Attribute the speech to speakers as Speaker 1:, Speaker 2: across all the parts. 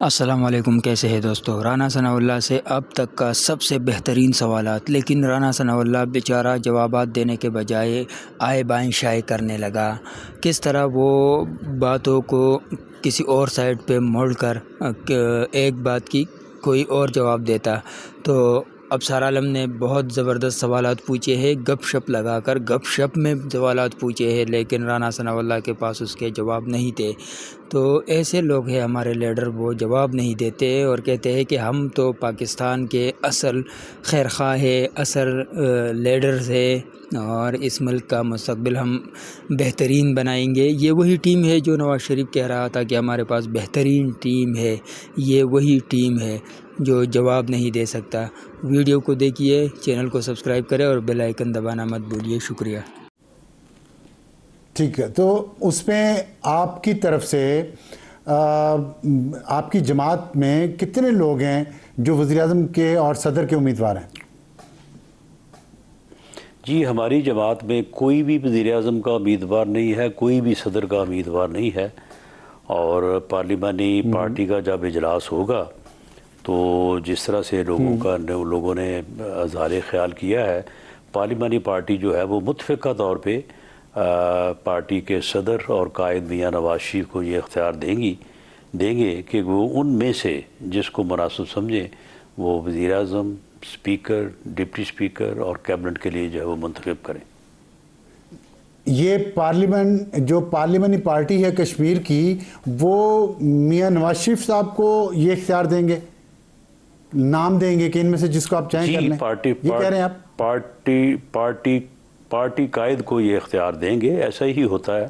Speaker 1: السلام علیکم، کیسے ہے دوستو؟ رانا ثناء اللہ سے اب تک کا سب سے بہترین سوالات، لیکن رانا ثناء اللہ بیچارہ جوابات دینے کے بجائے آئے بائیں شائع کرنے لگا۔ کس طرح وہ باتوں کو کسی اور سائڈ پہ موڑ کر ایک بات کی کوئی اور جواب دیتا۔ تو ابصار عالم نے بہت زبردست سوالات پوچھے ہیں، گپ شپ لگا کر گپ شپ میں سوالات پوچھے ہیں، لیکن رانا ثناء اللہ کے پاس اس کے جواب نہیں تھے۔ تو ایسے لوگ ہیں ہمارے لیڈر، وہ جواب نہیں دیتے اور کہتے ہیں کہ ہم تو پاکستان کے اصل خیر خواہ ہے، اصل لیڈرز ہے، اور اس ملک کا مستقبل ہم بہترین بنائیں گے۔ یہ وہی ٹیم ہے جو نواز شریف کہہ رہا تھا کہ ہمارے پاس بہترین ٹیم ہے، یہ وہی ٹیم ہے جو جواب نہیں دے سکتا۔ ویڈیو کو دیکھیے، چینل کو سبسکرائب کریں اور بیل آئیکن دبانا مت بھولیے۔ شکریہ۔
Speaker 2: ٹھیک ہے، تو اس میں آپ کی طرف سے آپ کی جماعت میں کتنے لوگ ہیں جو وزیراعظم کے اور صدر کے امیدوار ہیں؟
Speaker 3: جی، ہماری جماعت میں کوئی بھی وزیر اعظم کا امیدوار نہیں ہے، کوئی بھی صدر کا امیدوار نہیں ہے، اور پارلیمانی پارٹی کا جب اجلاس ہوگا تو جس طرح سے لوگوں نے اظہار خیال کیا ہے، پارلیمانی پارٹی جو ہے وہ متفقہ طور پہ پارٹی کے صدر اور قائد میاں نواز شریف کو یہ اختیار دیں گے کہ وہ ان میں سے جس کو مناسب سمجھیں وہ وزیر اعظم، اسپیکر، ڈپٹی اسپیکر اور کیبنٹ کے لیے جو ہے وہ منتخب کریں۔
Speaker 2: یہ جو پارلیمانی پارٹی ہے کشمیر کی، وہ میاں نواز شریف صاحب کو یہ اختیار دیں گے، نام دیں گے کہ ان میں سے جس کو آپ چاہیں کر لیں؟ یہ کہہ رہے ہیں آپ؟
Speaker 3: پارٹی قائد کو یہ اختیار دیں گے۔ ایسا ہی ہوتا ہے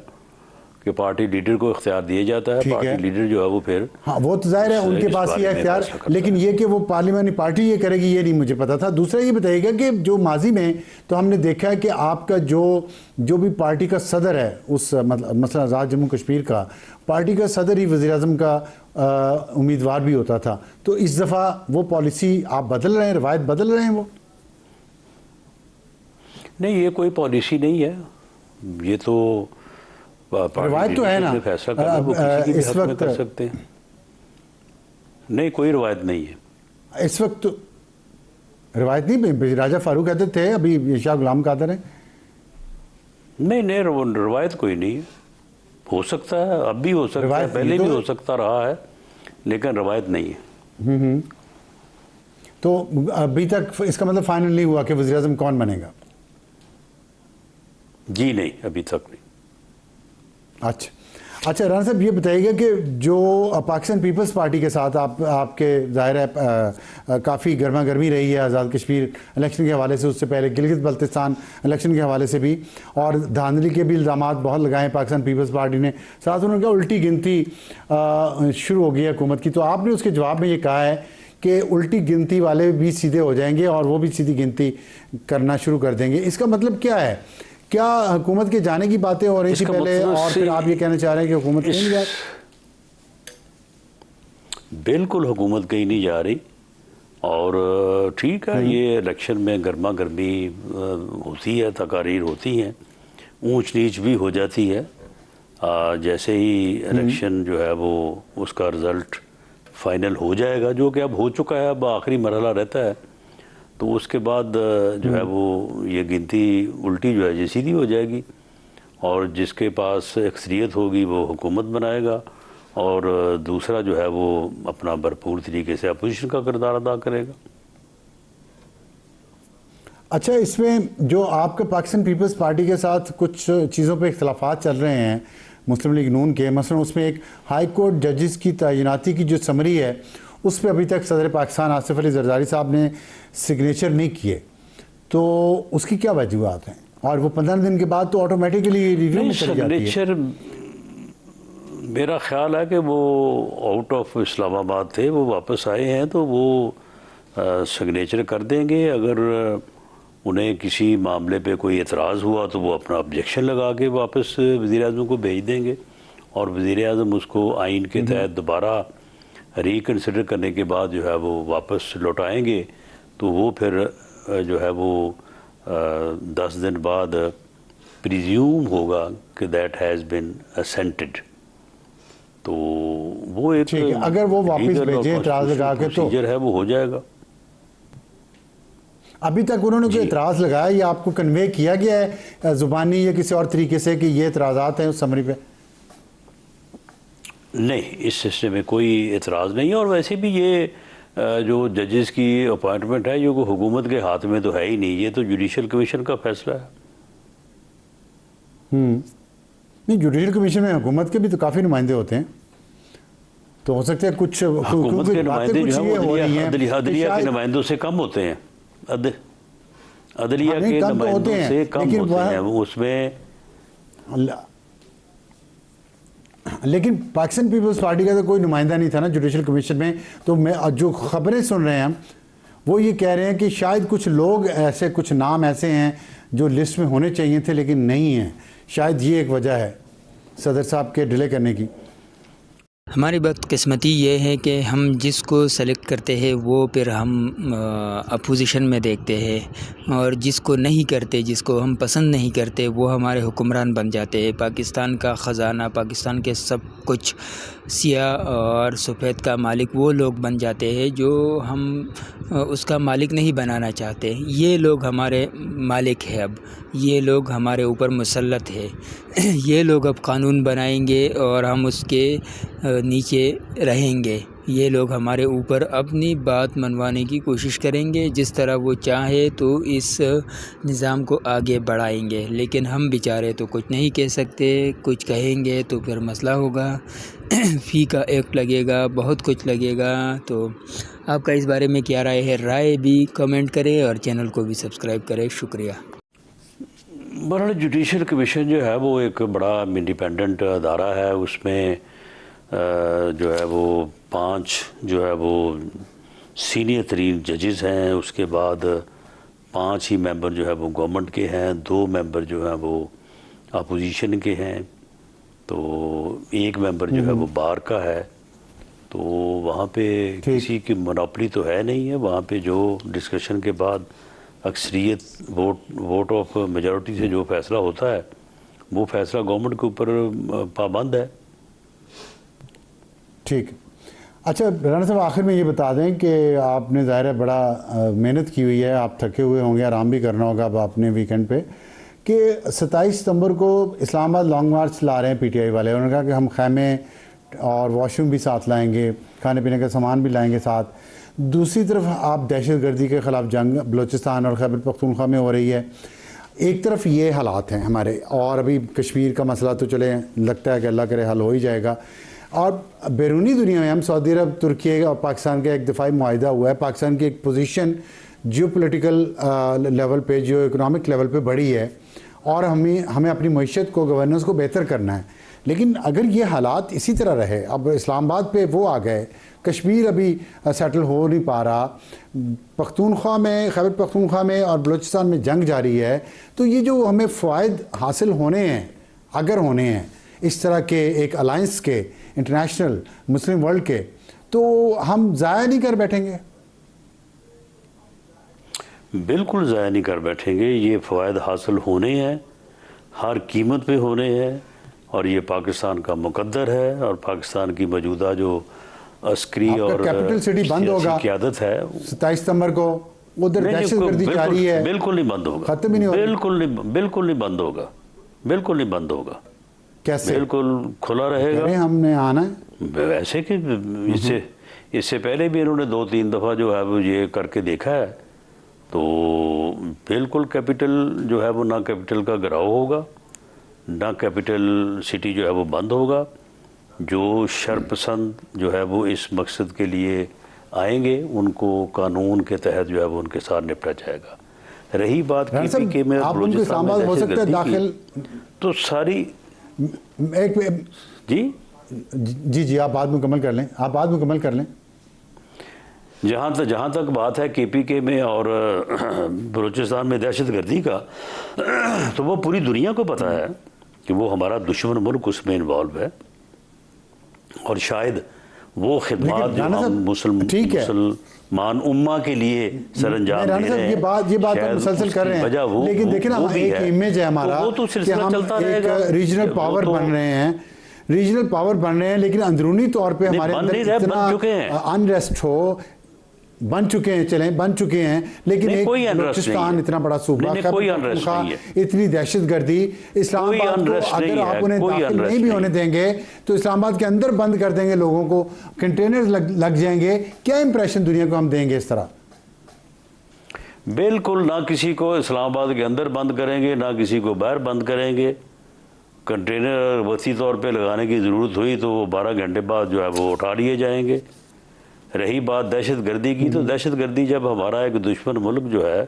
Speaker 3: کہ پارٹی لیڈر کو اختیار دیا جاتا ہے، پارٹی لیڈر جو ہے وہ پھر
Speaker 2: ہاں، وہ تو ظاہر ہے ان کے پاس یہ اختیار، لیکن یہ کہ وہ پارلیمانی پارٹی یہ کرے گی یہ نہیں مجھے پتا تھا۔ دوسرا یہ بتائیے گا کہ جو ماضی میں تو ہم نے دیکھا ہے کہ آپ کا جو بھی پارٹی کا صدر ہے، اس مثلا آزاد جموں کشمیر کا پارٹی کا صدر ہی وزیر اعظم کا امیدوار بھی ہوتا تھا، تو اس دفعہ وہ پالیسی آپ بدل رہے ہیں، روایت بدل رہے ہیں؟ وہ
Speaker 3: نہیں، یہ کوئی پالیسی نہیں ہے، یہ تو
Speaker 2: روایت تو ہے نا،
Speaker 3: فیصلہ کرنا وہ کسی کی بھی حق میں کر سکتے ہیں۔ نہیں، کوئی روایت نہیں ہے
Speaker 2: اس وقت۔ روایت نہیں، راجہ فاروق کہتے تھے، ابھی شاہ غلام قادر ہیں۔
Speaker 3: نہیں، روایت کوئی نہیں ہے، ہو سکتا ہے، اب بھی ہو سکتا ہے، پہلے بھی ہو سکتا رہا ہے، لیکن روایت نہیں ہے۔
Speaker 2: تو ابھی تک اس کا مطلب فائنل نہیں ہوا کہ وزیر اعظم کون بنے گا؟
Speaker 3: جی نہیں، ابھی تک نہیں۔
Speaker 2: اچھا رانا صاحب، یہ بتائیے گا کہ جو پاکستان پیپلز پارٹی کے ساتھ آپ کے ظاہر ہے کافی گرما گرمی رہی ہے آزاد کشمیر الیکشن کے حوالے سے، اس سے پہلے گلگت بلتستان الیکشن کے حوالے سے بھی، اور دھاندلی کے بھی الزامات بہت لگائے ہیں پاکستان پیپلز پارٹی نے، ساتھ انہوں نے کہا الٹی گنتی شروع ہو گئی ہے حکومت کی، تو آپ نے اس کے جواب میں یہ کہا ہے کہ الٹی گنتی والے بھی سیدھے ہو جائیں گے اور وہ بھی سیدھی گنتی کرنا شروع کر دیں گے۔ اس کا مطلب کیا ہے؟ کیا حکومت کے جانے کی باتیں ہو رہی تھی پہلے، اور پھر آپ یہ کہنا چاہ رہے ہیں کہ حکومت کہیں نہیں جا رہی؟
Speaker 3: بالکل حکومت کہیں نہیں جا رہی، اور ٹھیک ہے، یہ الیکشن میں گرما گرمی ہوتی ہے، تقاریر ہوتی ہیں، اونچ نیچ بھی ہو جاتی ہے۔ جیسے ہی الیکشن جو ہے وہ اس کا رزلٹ فائنل ہو جائے گا، جو کہ اب ہو چکا ہے، اب آخری مرحلہ رہتا ہے، تو اس کے بعد جو ہے وہ یہ گنتی الٹی جو ہے یہ سیدھی ہو جائے گی، اور جس کے پاس اکثریت ہوگی وہ حکومت بنائے گا، اور دوسرا جو ہے وہ اپنا بھرپور طریقے سے اپوزیشن کا کردار ادا کرے گا۔
Speaker 2: اچھا، اس میں جو آپ کے پاکستان پیپلز پارٹی کے ساتھ کچھ چیزوں پہ اختلافات چل رہے ہیں مسلم لیگ نون کے، مثلا اس میں ایک ہائی کورٹ ججز کی تعیناتی کی جو سمری ہے، اس پہ ابھی تک صدر پاکستان آصف علی زرداری صاحب نے سگنیچر نہیں کیے، تو اس کی کیا وجوہات ہیں؟ اور وہ 15 دن کے بعد تو آٹومیٹکلی ریویو میں چلی جاتی ہے۔
Speaker 3: سگنیچر میرا خیال ہے کہ وہ آؤٹ آف اسلام آباد تھے، وہ واپس آئے ہیں تو وہ سگنیچر کر دیں گے۔ اگر انہیں کسی معاملے پہ کوئی اعتراض ہوا تو وہ اپنا آبجیکشن لگا کے واپس وزیر اعظم کو بھیج دیں گے، اور وزیر اعظم اس کو آئین کے تحت دوبارہ ریکنسیڈر کرنے کے بعد جو ہے وہ واپس لوٹائیں گے، تو وہ پھر جو ہے وہ 10 دن بعد پریزیوم ہوگا کہ دیٹ ہیز بین اسینٹڈ، تو وہ ایک
Speaker 2: ٹھیک ہے، اگر وہ واپس
Speaker 3: legal اور
Speaker 2: بھیجیں اعتراض لگا کے تو
Speaker 3: procedure ہے وہ ہو جائے گا.
Speaker 2: ابھی تک انہوں نے کوئی اعتراض لگایا یا آپ کو کنوے کیا گیا ہے زبانی یا کسی اور طریقے سے کہ یہ اعتراضات ہیں اس سمری پہ؟
Speaker 3: نہیں، اس سلسلے میں کوئی اعتراض نہیں ہے، اور ویسے بھی یہ جو ججز کی اپوائنٹمنٹ ہے یہ کوئی حکومت کے ہاتھ میں تو ہے ہی نہیں، یہ تو جوڈیشل کمیشن کا فیصلہ ہے.
Speaker 2: نہیں، جوڈیشل کمیشن میں حکومت کے بھی تو کافی نمائندے ہوتے ہیں، تو ہو سکتا ہے کچھ
Speaker 3: حکومت کے نمائندے جو ہیں وہ عدلیہ کے
Speaker 2: شاید
Speaker 3: نمائندوں سے کم ہوتے ہیں، عدلیہ
Speaker 2: نہیں،
Speaker 3: کے
Speaker 2: کم تو
Speaker 3: نمائندوں
Speaker 2: ہوتے ہیں،
Speaker 3: سے کم
Speaker 2: لیکن
Speaker 3: ہوتے ہیں وہ اس میں.
Speaker 2: لیکن پاکستان پیپلز پارٹی کا تو کوئی نمائندہ نہیں تھا نا جوڈیشل کمیشن میں. تو میں جو خبریں سن رہے ہیں ہم وہ یہ کہہ رہے ہیں کہ شاید کچھ لوگ ایسے، کچھ نام ایسے ہیں جو لسٹ میں ہونے چاہیے تھے لیکن نہیں ہیں. شاید یہ ایک وجہ ہے صدر صاحب کے ڈیلے کرنے کی.
Speaker 1: ہماری بدقسمتی یہ ہے کہ ہم جس کو سلیکٹ کرتے ہیں وہ پھر ہم اپوزیشن میں دیکھتے ہیں، اور جس کو نہیں کرتے، جس کو ہم پسند نہیں کرتے، وہ ہمارے حکمران بن جاتے ہیں. پاکستان کا خزانہ، پاکستان کے سب کچھ سیاہ اور سفید کا مالک وہ لوگ بن جاتے ہیں جو ہم اس کا مالک نہیں بنانا چاہتے. یہ لوگ ہمارے مالک ہیں، اب یہ لوگ ہمارے اوپر مسلط ہے. یہ لوگ اب قانون بنائیں گے اور ہم اس کے نیچے رہیں گے. یہ لوگ ہمارے اوپر اپنی بات منوانے کی کوشش کریں گے جس طرح وہ چاہے تو اس نظام کو آگے بڑھائیں گے. لیکن ہم بیچارے تو کچھ نہیں کہہ سکتے، کچھ کہیں گے تو پھر مسئلہ ہوگا. فی کا ایکٹ لگے گا، بہت کچھ لگے گا. تو آپ کا اس بارے میں کیا رائے ہے؟ رائے بھی کمنٹ کریں اور چینل کو بھی سبسکرائب کریں. شکریہ.
Speaker 3: بہرحال جوڈیشل کمیشن جو ہے وہ ایک بڑا انڈیپینڈنٹ ادارہ ہے. اس میں جو ہے وہ 5 جو ہے وہ سینئر ترین ججز ہیں. اس کے بعد 5 ہی ممبر جو ہے وہ گورنمنٹ کے ہیں، 2 ممبر جو ہیں وہ اپوزیشن کے ہیں، تو 1 ممبر جو ہے وہ بار کا ہے. تو وہاں پہ کسی کی منوپلی تو ہے نہیں ہے. وہاں پہ جو ڈسکشن کے بعد اکثریت ووٹ آف میجورٹی سے جو فیصلہ ہوتا ہے وہ فیصلہ گورنمنٹ کے اوپر پابند ہے.
Speaker 2: ٹھیک. اچھا رانا صاحب، آخر میں یہ بتا دیں کہ آپ نے ظاہر ہے بڑا محنت کی ہوئی ہے، آپ تھکے ہوئے ہوں گے، آرام بھی کرنا ہوگا اب آپ نے ویکنڈ پہ، کہ 27 ستمبر کو اسلام آباد لانگ مارچ لا رہے ہیں پی ٹی آئی والے. انہوں نے کہا کہ ہم خیمے اور واش روم بھی ساتھ لائیں گے، کھانے پینے کا سامان بھی لائیں گے ساتھ. دوسری طرف آپ دہشت گردی کے خلاف جنگ بلوچستان اور خیبر پختونخوا میں ہو رہی ہے. ایک طرف یہ حالات ہیں ہمارے، اور ابھی کشمیر کا مسئلہ تو چلے لگتا ہے کہ اللہ کرے حل ہو ہی جائے گا. اور بیرونی دنیا میں ہم سعودی عرب، ترکی اور پاکستان کا ایک دفاعی معاہدہ ہوا ہے. پاکستان کی ایک پوزیشن جیو پولیٹیکل لیول پہ، جیو اکنامک لیول پہ بڑھی ہے، اور ہمیں اپنی معیشت کو، گورننس کو بہتر کرنا ہے. لیکن اگر یہ حالات اسی طرح رہے، اب اسلام آباد پہ وہ آ گئے، کشمیر ابھی سیٹل ہو نہیں پا رہا، پختونخوا میں، خیبر پختونخوا میں اور بلوچستان میں جنگ جاری ہے، تو یہ جو ہمیں فوائد حاصل ہونے ہیں، اگر ہونے ہیں اس طرح کے ایک الائنس کے، انٹرنیشنل مسلم ورلڈ کے، تو ہم ضائع نہیں کر بیٹھیں گے؟
Speaker 3: بالکل ضائع نہیں کر بیٹھیں گے. یہ فوائد حاصل ہونے ہیں، ہر قیمت پہ ہونے ہیں، اور یہ پاکستان کا مقدر ہے. اور پاکستان کی موجودہ جو عسکری اور
Speaker 2: کیپٹل سٹی بند ہوگا
Speaker 3: قیادت ہے
Speaker 2: 27 ستمبر کو، ادھر دہشت گردی جاری ہے،
Speaker 3: بالکل نہیں بند ہوگا،
Speaker 2: ختم ہی نہیں ہوگا.
Speaker 3: بالکل نہیں بند ہوگا، بالکل نہیں بند ہوگا.
Speaker 2: کیسے؟
Speaker 3: بالکل کھلا رہے گا.
Speaker 2: ہم نے آنا ہے
Speaker 3: ویسے کہ اس سے پہلے بھی انہوں نے 2-3 دفعہ جو ہے وہ یہ کر کے دیکھا ہے. تو بالکل کیپٹل جو ہے وہ نہ کیپٹل کا گھراؤ ہوگا، نہ کیپٹل سٹی جو ہے وہ بند ہوگا. جو شرپسند جو ہے وہ اس مقصد کے لیے آئیں گے ان کو قانون کے تحت جو ہے وہ ان کے ساتھ نپٹا جائے گا. رہی بات کے پی کے میں اور بلوچستان میں دہشت گردی کی، تو ساری
Speaker 2: جی آپ بعد مکمل کر لیں.
Speaker 3: جہاں تک بات ہے کے پی کے میں اور بلوچستان میں دہشت گردی کا، تو وہ پوری دنیا کو پتہ ہے کہ وہ ہمارا دشمن ملک اس میں انوالو ہے. اور شاید وہ خدمات جو ہم مسلمان امہ کے لیے سر انجام دے رہے ہیں،
Speaker 2: یہ بات ہم مسلسل کر رہے ہیں، لیکن دیکھیں نا ایک امیج ہے ہمارا کہ ہم ایک ریجنل پاور بن رہے ہیں. ریجنل پاور بن رہے ہیں لیکن اندرونی طور پہ ہمارے
Speaker 3: بن
Speaker 2: اندر
Speaker 3: نہیں رہے، بن
Speaker 2: اتنا
Speaker 3: چکے ہیں۔
Speaker 2: انریسٹ ہو، بن چکے ہیں، چلیں بن چکے ہیں، لیکن
Speaker 3: نہیں،
Speaker 2: ایک
Speaker 3: کوئی unrest
Speaker 2: بلوچستان
Speaker 3: نہیں ہے۔
Speaker 2: اتنا بڑا صوبہ،
Speaker 3: نہیں، کوئی unrest
Speaker 2: پختونخوا،
Speaker 3: نہیں ہے۔
Speaker 2: اتنی دہشت گردی، اسلام
Speaker 3: کوئی
Speaker 2: آباد کو
Speaker 3: unrest
Speaker 2: اگر
Speaker 3: نہیں
Speaker 2: آپ
Speaker 3: ہے،
Speaker 2: انہیں
Speaker 3: کوئی
Speaker 2: داخل
Speaker 3: unrest
Speaker 2: نہیں بھی
Speaker 3: نہیں
Speaker 2: ہونے دیں گے تو اسلام آباد کے اندر بند کر دیں گے لوگوں کو، کنٹینرز لگ جائیں گے، کیا امپریشن دنیا کو ہم دیں گے اس طرح؟
Speaker 3: بالکل، نہ کسی کو اسلام آباد کے اندر بند کریں گے، نہ کسی کو باہر بند کریں گے۔ کنٹینر وسیع طور پہ لگانے کی ضرورت ہوئی تو وہ 12 گھنٹے بعد جو ہے وہ اٹھا لیے جائیں گے۔ رہی بات دہشت گردی کی، تو دہشت گردی جب ہمارا ایک دشمن ملک جو ہے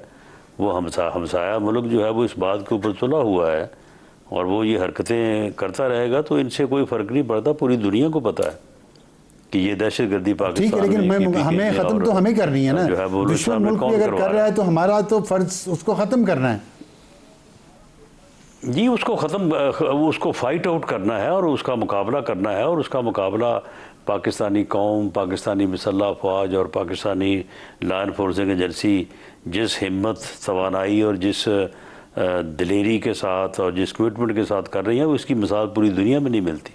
Speaker 3: وہ ہمسایہ ملک جو ہے وہ اس بات کے اوپر تلا ہوا ہے اور وہ یہ حرکتیں کرتا رہے گا تو ان سے کوئی فرق نہیں پڑتا، پوری دنیا کو پتہ ہے کہ یہ دہشت گردی
Speaker 2: ٹھیک ہے،
Speaker 3: پاکستان
Speaker 2: لیکن
Speaker 3: میں
Speaker 2: ہمیں ختم تو ہمیں کرنی ہے نا،
Speaker 3: جو ہے وہ
Speaker 2: دشمن ملک بھی اگر کر رہا ہے تو ہمارا تو فرض اس کو ختم کرنا ہے۔
Speaker 3: جی، اس کو فائٹ آؤٹ کرنا ہے اور اس کا مقابلہ کرنا ہے، اور اس کا مقابلہ پاکستانی قوم، پاکستانی مسلح افواج اور پاکستانی لا انفورسنگ ایجنسی جس ہمت، توانائی اور جس دلیری کے ساتھ اور جس کمٹمنٹ کے ساتھ کر رہی ہیں، اس کی مثال پوری دنیا میں نہیں ملتی۔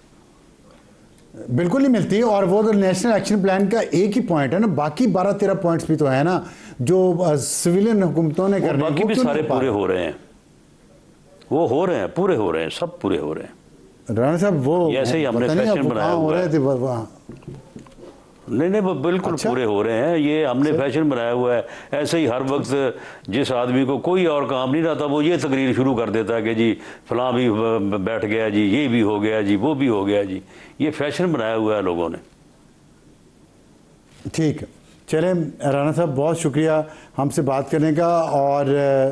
Speaker 2: بالکل نہیں ملتی، اور وہ تو نیشنل ایکشن پلان کا ایک ہی پوائنٹ ہے نا، باقی 12-13 پوائنٹس بھی تو ہے نا جو سویلین حکومتوں نے کرنے،
Speaker 3: باقی
Speaker 2: وہ
Speaker 3: بھی
Speaker 2: کیوں
Speaker 3: سارے
Speaker 2: نہیں پا
Speaker 3: پورے
Speaker 2: رہے؟
Speaker 3: ہو رہے ہیں، وہ ہو رہے ہیں، پورے ہو رہے ہیں، سب پورے ہو رہے ہیں۔
Speaker 2: رانا صاحب وہ
Speaker 3: یہ ایسے ہی ہم نے
Speaker 2: پتہ نہیں
Speaker 3: فیشن
Speaker 2: اب وہ
Speaker 3: بنایا
Speaker 2: کہاں ہو
Speaker 3: ہوا
Speaker 2: رہے
Speaker 3: ہے۔
Speaker 2: تھے وہاں۔
Speaker 3: نہیں، وہ بالکل
Speaker 2: اچھا؟
Speaker 3: پورے ہو رہے ہیں، یہ ہم نے فیشن بنایا ہوا ہے۔ ایسے ہی ہر وقت جس آدمی کو کوئی اور کام نہیں رہتا وہ یہ تقریر شروع کر دیتا ہے کہ جی فلاں بھی بیٹھ گیا جی، یہ بھی ہو گیا جی، وہ بھی ہو گیا جی۔ یہ فیشن بنایا ہوا ہے لوگوں نے۔
Speaker 2: ٹھیک ہے، چلیں رانا صاحب بہت شکریہ ہم سے بات کرنے کا، اور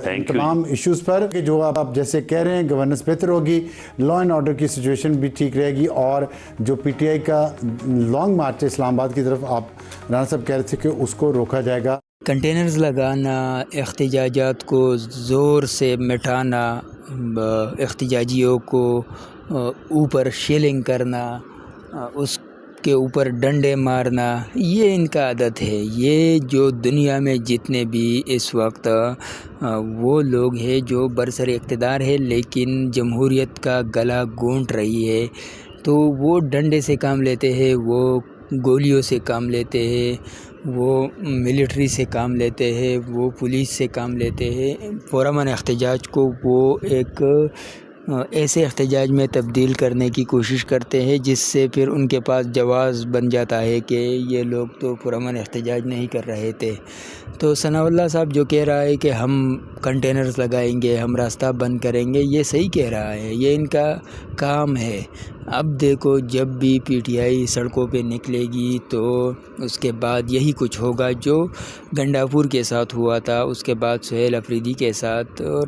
Speaker 3: Thank you.
Speaker 2: تمام ایشوز پر کہ جو آپ جیسے کہہ رہے ہیں گورننس بہتر ہوگی، لا اینڈ آرڈر کی سچویشن بھی ٹھیک رہے گی، اور جو پی ٹی آئی کا لانگ مارچ ہے اسلام آباد کی طرف، آپ رانا صاحب کہہ رہے تھے کہ اس کو روکا جائے گا۔
Speaker 1: کنٹینرز لگانا، احتجاجات کو زور سے مٹانا، احتجاجیوں کو اوپر شیلنگ کرنا، اس کے اوپر ڈنڈے مارنا، یہ ان کا عادت ہے۔ یہ جو دنیا میں جتنے بھی اس وقت وہ لوگ ہیں جو برسر اقتدار ہے لیکن جمہوریت کا گلا گھونٹ رہی ہے، تو وہ ڈنڈے سے کام لیتے ہیں، وہ گولیوں سے کام لیتے ہیں، وہ ملٹری سے کام لیتے ہیں، وہ پولیس سے کام لیتے ہیں۔ پرامن احتجاج کو وہ ایک ایسے احتجاج میں تبدیل کرنے کی کوشش کرتے ہیں جس سے پھر ان کے پاس جواز بن جاتا ہے کہ یہ لوگ تو پرامن احتجاج نہیں کر رہے تھے۔ تو ثناء اللہ صاحب جو کہہ رہا ہے کہ ہم کنٹینرز لگائیں گے، ہم راستہ بند کریں گے، یہ صحیح کہہ رہا ہے، یہ ان کا کام ہے۔ اب دیکھو جب بھی پی ٹی آئی سڑکوں پہ نکلے گی تو اس کے بعد یہی کچھ ہوگا جو گنڈاپور کے ساتھ ہوا تھا، اس کے بعد سہیل افریدی کے ساتھ اور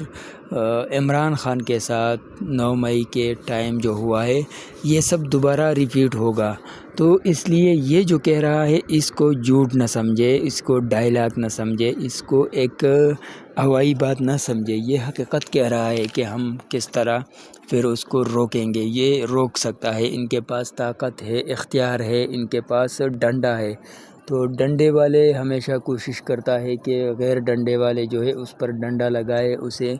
Speaker 1: عمران خان کے ساتھ 9 مئی کے ٹائم جو ہوا ہے، یہ سب دوبارہ ریپیٹ ہوگا۔ تو اس لیے یہ جو کہہ رہا ہے اس کو جھوٹ نہ سمجھے، اس کو ڈائلاگ نہ سمجھے، اس کو ایک ہوائی بات نہ سمجھے، یہ حقیقت کہہ رہا ہے کہ ہم کس طرح پھر اس کو روکیں گے۔ یہ روک سکتا ہے، ان کے پاس طاقت ہے، اختیار ہے، ان کے پاس ڈنڈا ہے۔ تو ڈنڈے والے ہمیشہ کوشش کرتا ہے کہ غیر ڈنڈے والے جو ہے اس پر ڈنڈا لگائے، اسے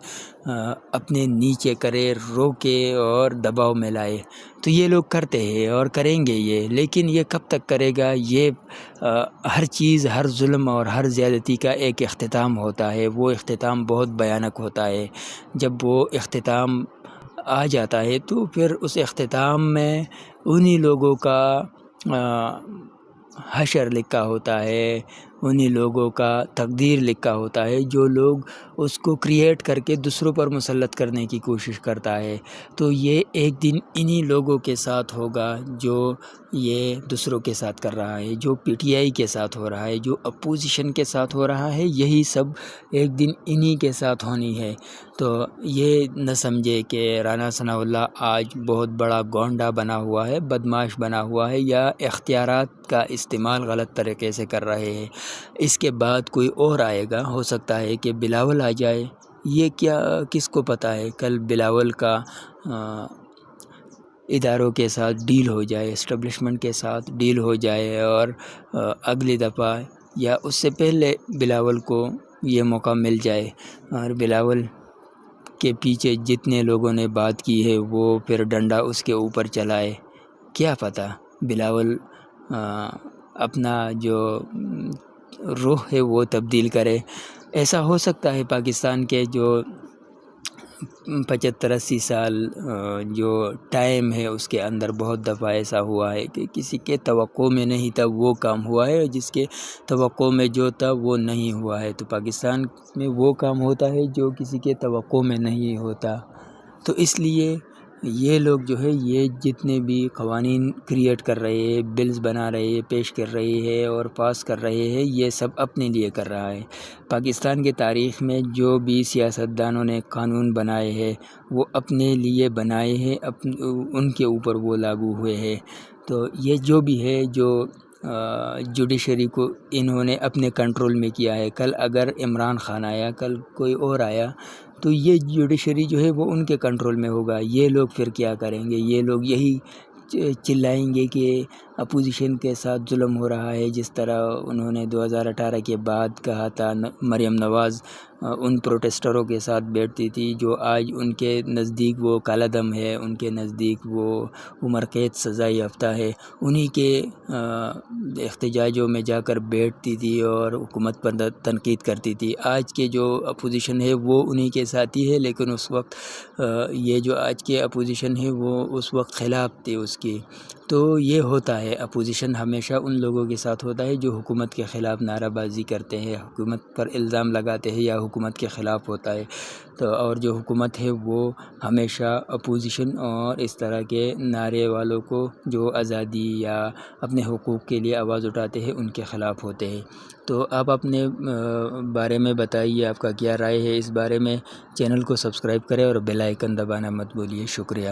Speaker 1: اپنے نیچے کرے، روکے اور دباؤ میں لائے۔ تو یہ لوگ کرتے ہیں اور کریں گے یہ، لیکن یہ کب تک کرے گا؟ یہ ہر چیز، ہر ظلم اور ہر زیادتی کا ایک اختتام ہوتا ہے، وہ اختتام بہت بھیانک ہوتا ہے۔ جب وہ اختتام آ جاتا ہے تو پھر اس اختتام میں انہی لوگوں کا حشر لکھا ہوتا ہے، انہی لوگوں کا تقدیر لکھا ہوتا ہے جو لوگ اس کو کریٹ کر کے دوسروں پر مسلط کرنے کی کوشش کرتا ہے۔ تو یہ ایک دن انہی لوگوں کے ساتھ ہوگا جو یہ دوسروں کے ساتھ کر رہا ہے، جو پی ٹی آئی کے ساتھ ہو رہا ہے، جو اپوزیشن کے ساتھ ہو رہا ہے، یہی سب ایک دن انہی کے ساتھ ہونی ہے۔ تو یہ نہ سمجھے کہ رانا ثناء اللہ آج بہت بڑا گونڈا بنا ہوا ہے، بدماش بنا ہوا ہے، یا اختیارات کا استعمال غلط طریقے سے کر رہے ہیں۔ اس کے بعد کوئی اور آئے گا، ہو سکتا ہے کہ بلاول آ جائے، یہ کیا کس کو پتہ ہے، کل بلاول کا اداروں کے ساتھ ڈیل ہو جائے، اسٹیبلشمنٹ کے ساتھ ڈیل ہو جائے، اور اگلی دفعہ یا اس سے پہلے بلاول کو یہ موقع مل جائے، اور بلاول کے پیچھے جتنے لوگوں نے بات کی ہے وہ پھر ڈنڈا اس کے اوپر چلائے۔ کیا پتہ بلاول اپنا جو روح ہے وہ تبدیل کرے. ایسا ہو سکتا ہے پاکستان کے جو 75-80 سال جو ٹائم ہے اس کے اندر بہت دفعہ ایسا ہوا ہے کہ کسی کے توقع میں نہیں تھا وہ کام ہوا ہے، اور جس کے توقع میں جو تھا وہ نہیں ہوا ہے. تو پاکستان میں وہ کام ہوتا ہے جو کسی کے توقع میں نہیں ہوتا. تو اس لیے یہ لوگ جو ہے یہ جتنے بھی قوانین کریٹ کر رہے ہیں، بلز بنا رہے ہیں، پیش کر رہے ہیں اور پاس کر رہے ہیں، یہ سب اپنے لیے کر رہا ہے. پاکستان کے تاریخ میں جو بھی سیاستدانوں نے قانون بنائے ہیں وہ اپنے لیے بنائے ہیں، ان کے اوپر وہ لاگو ہوئے ہیں. تو یہ جو بھی ہے جو جوڈیشری کو انہوں نے اپنے کنٹرول میں کیا ہے. کل اگر عمران خان آیا، کل کوئی اور آیا، تو یہ جوڈیشری جو ہے وہ ان کے کنٹرول میں ہوگا. یہ لوگ پھر کیا کریں گے؟ یہ لوگ یہی چلائیں گے کہ اپوزیشن کے ساتھ ظلم ہو رہا ہے، جس طرح انہوں نے 2018 کے بعد کہا تھا. مریم نواز ان پروٹیسٹروں کے ساتھ بیٹھتی تھی جو آج ان کے نزدیک وہ کالا دم ہے، ان کے نزدیک وہ عمر قید سزا یافتہ ہے. انہی کے احتجاجوں میں جا کر بیٹھتی تھی اور حکومت پر تنقید کرتی تھی. آج کے جو اپوزیشن ہے وہ انہی کے ساتھ ہی ہے، لیکن اس وقت یہ جو آج کے اپوزیشن ہے وہ اس وقت خلاف تھی اس کی. تو یہ ہوتا ہے، اپوزیشن ہمیشہ ان لوگوں کے ساتھ ہوتا ہے جو حکومت کے خلاف نعرہ بازی کرتے ہیں، حکومت پر الزام لگاتے ہیں یا حکومت کے خلاف ہوتا ہے. تو اور جو حکومت ہے وہ ہمیشہ اپوزیشن اور اس طرح کے نعرے والوں کو جو آزادی یا اپنے حقوق کے لیے آواز اٹھاتے ہیں ان کے خلاف ہوتے ہیں. تو آپ اپنے بارے میں بتائیے، آپ کا کیا رائے ہے اس بارے میں. چینل کو سبسکرائب کریں اور بیل آئیکن دبانا مت بھولیے. شکریہ.